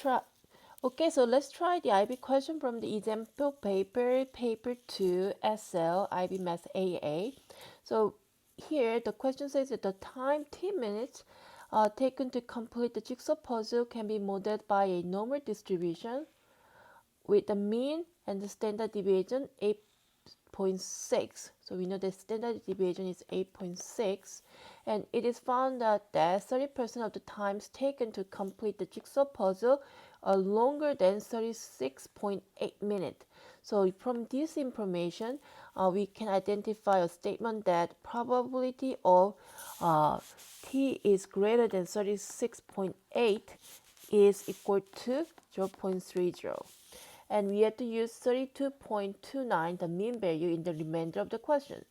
try. Okay, so let's try the IB question from the example paper 2 SL IB Math AA. So here the question says that the time 10 minutes taken to complete the jigsaw puzzle can be modeled by a normal distribution with the mean and the standard deviation 8.6. So we know the standard deviation is 8.6, and it is found that 30% of the times taken to complete the jigsaw puzzle are longer than 36.8 minutes. So from this information, we can identify a statement that probability of t is greater than 36.8 is equal to 0.30. And we have to use 32.29, the mean value, in the remainder of the question.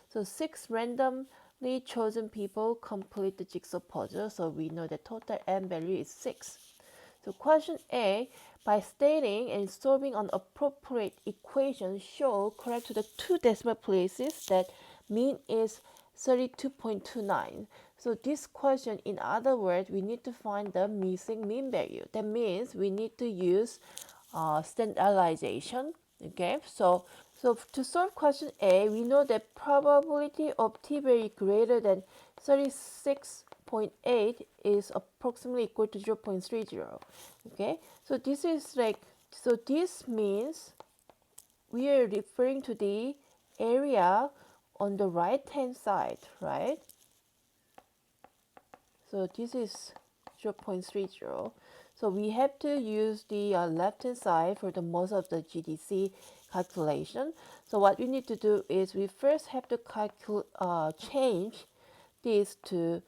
So 6 randomly chosen people complete the jigsaw puzzle, so we know the total n value is 6. So question A, by stating and solving an appropriate equation, show correct to the 2 decimal places that mean is 32.29. So this question, in other words, we need to find the missing mean value. That means we need to use standardization. Okay, so to solve question A, we know that probability of t value greater than 36.8 is approximately equal to 0.30. Okay, so this is so this means we are referring to the area on the right hand side, right? So this is 0.30. So we have to use the left hand side for the most of the GDC calculation. So what we need to do is we first have to change this to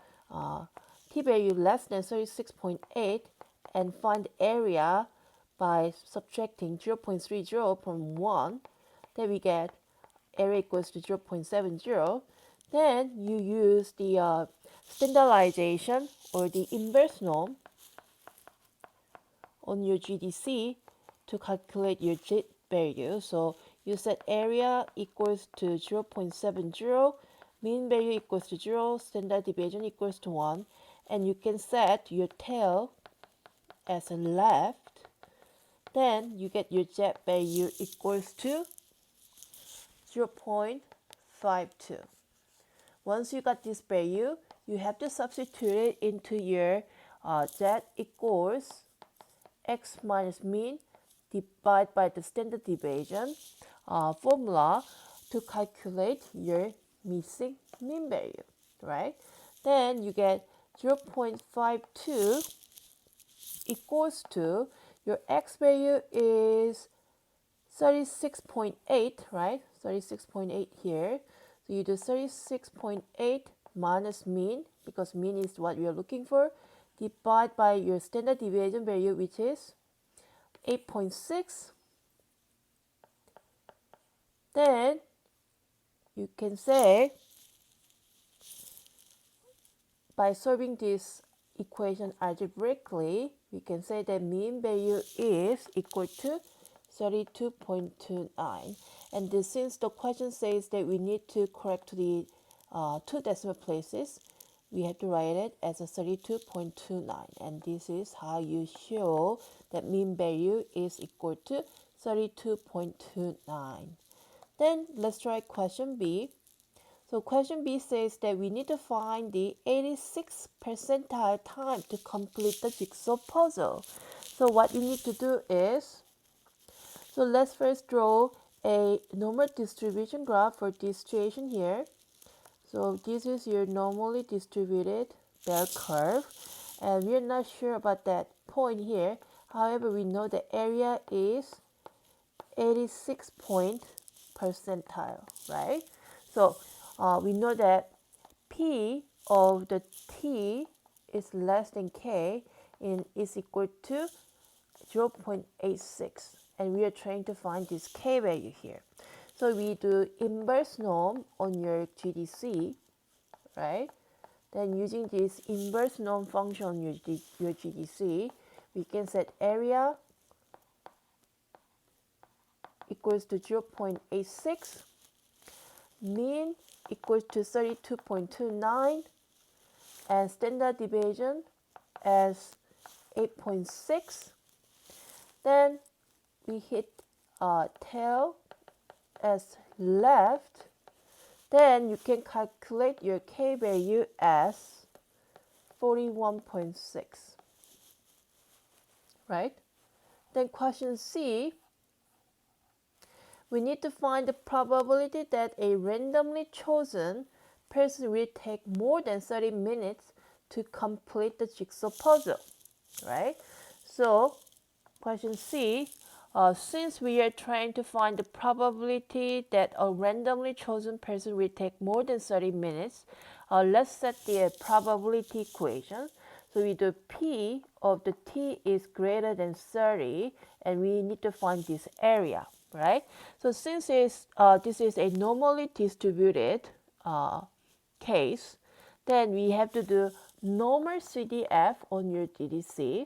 t value less than 36.8 and find area by subtracting 0.30 from 1. Then we get area equals to 0.70. Then you use the standardization or the inverse norm on your GDC to calculate your J value. So you set area equals to 0.70, mean value equals to 0, standard deviation equals to 1, and you can set your tail as a left. Then you get your Z value equals to 0.52. Once you got this value, you have to substitute it into your Z equals x minus mean divided by the standard deviation formula to calculate your missing mean value, right? Then you get 0.52 equals to your x value is 36.8, right? 36.8 here. So you do 36.8 minus mean, because mean is what we are looking for, divide by your standard deviation value, which is 8.6. Then you can say, by solving this equation algebraically, we can say that mean value is equal to 32.29. And since the question says that we need to correct the 2 decimal places, we have to write it as a 32.29. And this is how you show that mean value is equal to 32.29. Then let's try question B. So question B says that we need to find the 86th percentile time to complete the jigsaw puzzle. So what you need to do is, so let's first draw a normal distribution graph for this situation here. So this is your normally distributed bell curve, and we're not sure about that point here. However, we know the area is 86 point percentile, right? So we know that P of the T is less than K and is equal to 0.86, and we are trying to find this K value here. So we do inverse norm on your GDC, right? Then using this inverse norm function on your GDC, we can set area equals to 0.86, mean equals to 32.29, and standard deviation as 8.6. Then we hit tail as left. Then you can calculate your K value as 41.6, right? Then question C, we need to find the probability that a randomly chosen person will take more than 30 minutes to complete the jigsaw puzzle, right? So question C, since we are trying to find the probability that a randomly chosen person will take more than 30 minutes, let's set the probability equation. So we do P of the T is greater than 30, and we need to find this area, right? So since this is a normally distributed case, then we have to do normal CDF on your GDC,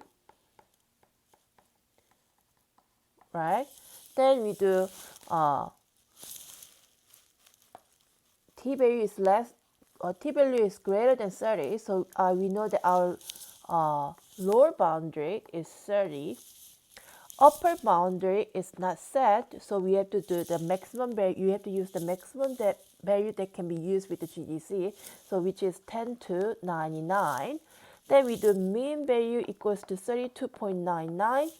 right? Then we do t value is t value is greater than 30, so we know that our lower boundary is 30. Upper boundary is not set, so we have to do the maximum value. You have to use the maximum value that can be used with the GDC, so which is 10 to 99. Then we do mean value equals to 32.99.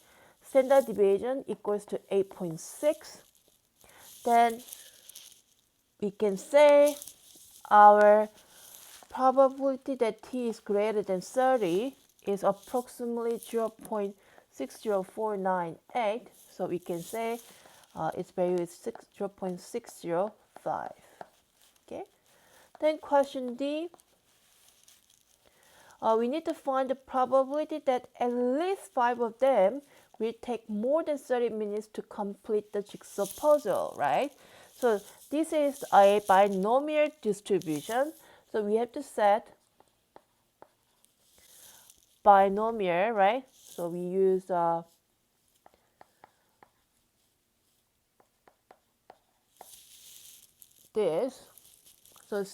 Standard deviation equals to 8.6. Then we can say our probability that t is greater than 30 is approximately 0.60498. So we can say its value is 0.605. Okay. Then question D. We need to find the probability that at least 5 of them will take more than 30 minutes to complete the jigsaw puzzle, right? So this is a binomial distribution. So we have to set binomial, right? So we use this. So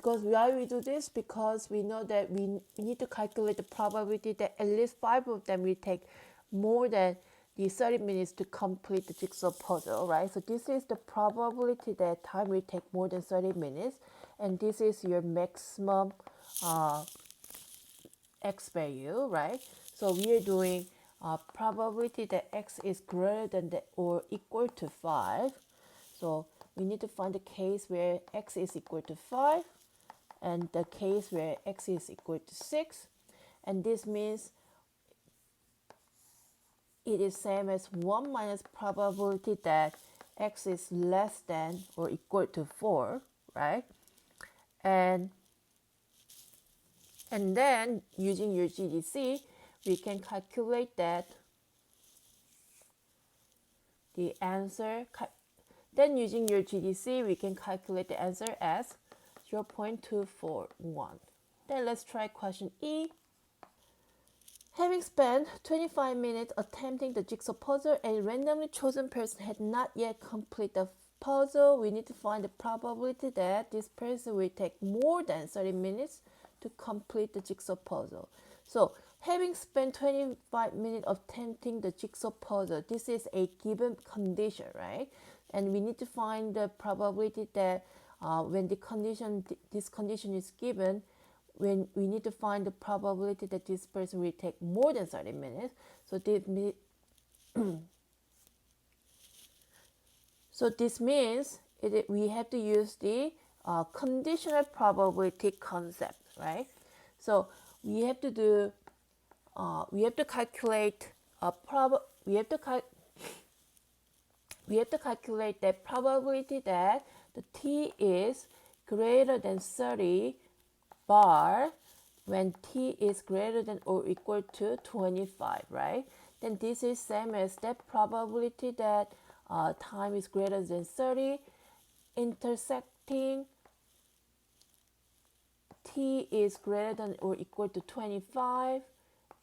why we do this? Because we know that we need to calculate the probability that at least 5 of them will take more than the 30 minutes to complete the jigsaw puzzle, right? So this is the probability that time will take more than 30 minutes, and this is your maximum x value, right? So we are doing probability that x is greater than or equal to 5. So we need to find the case where x is equal to 5 and the case where x is equal to 6. And this means it is same as 1 minus probability that x is less than or equal to 4, right? And then using your GDC, we can calculate that the answer. Then using your GDC, we can calculate the answer as 0.241. Then let's try question E. Having spent 25 minutes attempting the jigsaw puzzle, a randomly chosen person had not yet completed the puzzle. We need to find the probability that this person will take more than 30 minutes to complete the jigsaw puzzle. So having spent 25 minutes attempting the jigsaw puzzle, this is a given condition, right? And we need to find the probability that when this condition is given, when we need to find the probability that this person will take more than 30 minutes. So this means we have to use the conditional probability concept, right? So we have to do we have to calculate we have to calculate the probability that the t is greater than 30 bar when t is greater than or equal to 25, right? Then this is same as that probability that time is greater than 30 intersecting t is greater than or equal to 25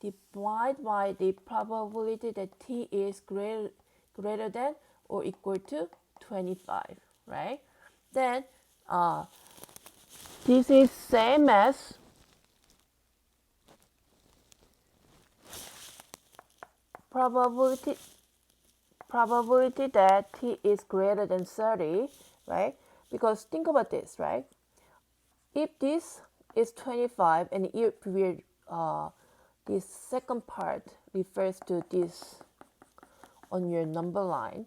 divided by the probability that t is greater than or equal to 25, right? Then this is same as probability that t is greater than 30, right? Because think about this, right? If this is 25 and if we're this second part refers to this on your number line,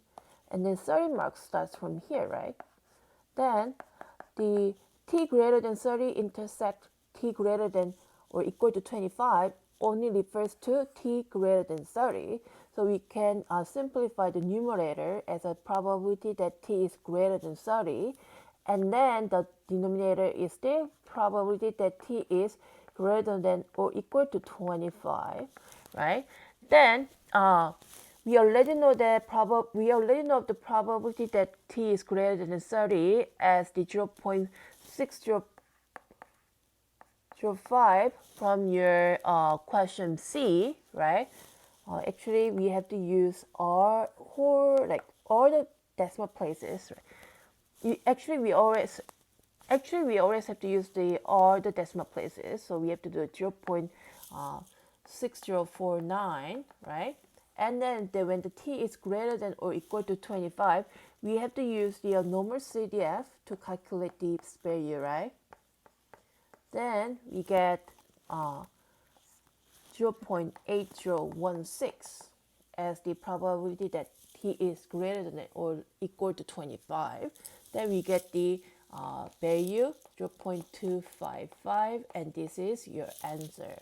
and then 30 marks starts from here, right? Then the t greater than 30 intersect t greater than or equal to 25 only refers to t greater than 30. So we can simplify the numerator as a probability that t is greater than 30. And then the denominator is still probability that t is greater than or equal to 25, right? Then we already know the probability that t is greater than 30 as the 0.6005 from your question C, right? Actually, we have to use all the decimal places. Right? We always have to use all the decimal places. So we have to do 0.6049, right? And then when the t is greater than or equal to 25, we have to use the normal CDF to calculate the value, right? Then we get 0.8016 as the probability that t is greater than or equal to 25. Then we get the value 0.255, and this is your answer.